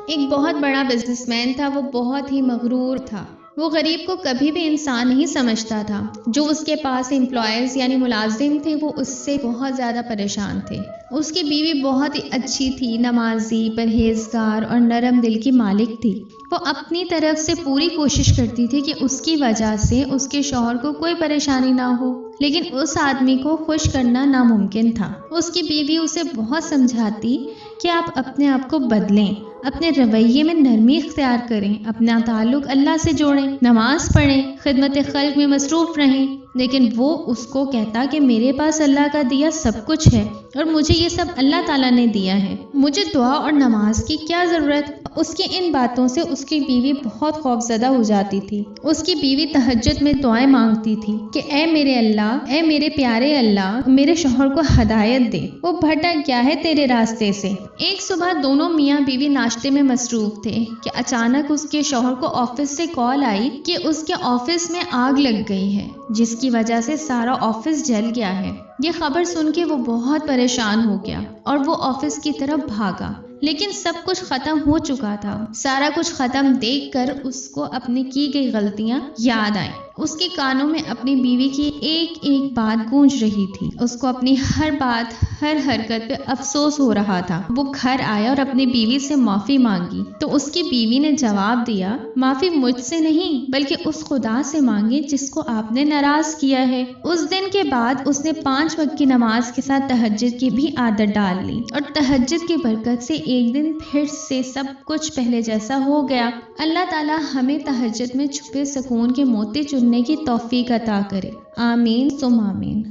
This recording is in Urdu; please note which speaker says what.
Speaker 1: ایک بہت بڑا بزنس مین تھا، وہ بہت ہی مغرور تھا۔ وہ غریب کو کبھی بھی انسان نہیں سمجھتا تھا۔ جو اس کے پاس امپلائیز یعنی ملازم تھے وہ اس سے بہت زیادہ پریشان تھے۔ اس کی بیوی بہت ہی اچھی تھی، نمازی، پرہیزگار اور نرم دل کی مالک تھی۔ وہ اپنی طرف سے پوری کوشش کرتی تھی کہ اس کی وجہ سے اس کے شوہر کو کوئی پریشانی نہ ہو، لیکن اس آدمی کو خوش کرنا ناممکن تھا۔ اس کی بیوی اسے بہت سمجھاتی کہ آپ اپنے آپ کو بدلیں، اپنے رویے میں نرمی اختیار کریں، اپنا تعلق اللہ سے جوڑیں، نماز پڑھیں، خدمت خلق میں مصروف رہیں، لیکن وہ اس کو کہتا کہ میرے پاس اللہ کا دیا سب کچھ ہے اور مجھے یہ سب اللہ تعالیٰ نے دیا ہے، مجھے دعا اور نماز کی کیا ضرورت؟ اس کی ان باتوں سے اس کی بیوی بہت خوفزدہ ہو جاتی تھی۔ اس کی بیوی تہجد میں دعائیں مانگتی تھی کہ اے میرے اللہ، اے میرے پیارے اللہ، میرے شوہر کو ہدایت دے، وہ بھٹک گیا ہے تیرے راستے سے۔ ایک صبح دونوں میاں بیوی ناشتے میں مصروف تھے کہ اچانک اس کے شوہر کو آفس سے کال آئی کہ اس کے آفس میں آگ لگ گئی ہے، جس کی وجہ سے سارا آفس جل گیا ہے۔ یہ خبر سن کے وہ بہت پریشان ہو گیا اور وہ آفس کی طرف بھاگا، لیکن سب کچھ ختم ہو چکا تھا۔ سارا کچھ ختم دیکھ کر اس کو اپنی کی گئی غلطیاں یاد آئیں۔ اس کے کانوں میں اپنی بیوی کی ایک ایک بات گونج رہی تھی۔ اس کو اپنی ہر بات، ہر حرکت پہ افسوس ہو رہا تھا۔ وہ گھر آیا اور اپنی بیوی سے معافی مانگی تو اس کی بیوی نے جواب دیا، معافی مجھ سے نہیں بلکہ اس خدا سے مانگے جس کو آپ نے ناراض کیا ہے۔ اس دن کے بعد اس نے 5 وقت کی نماز کے ساتھ تہجد کی بھی عادت ڈال لی اور تہجد کی برکت سے ایک دن پھر سے سب کچھ پہلے جیسا ہو گیا۔ اللہ تعالیٰ ہمیں تہجد میں چھپے سکون کے موتی چننے کی توفیق عطا کرے، آمین ثم آمین۔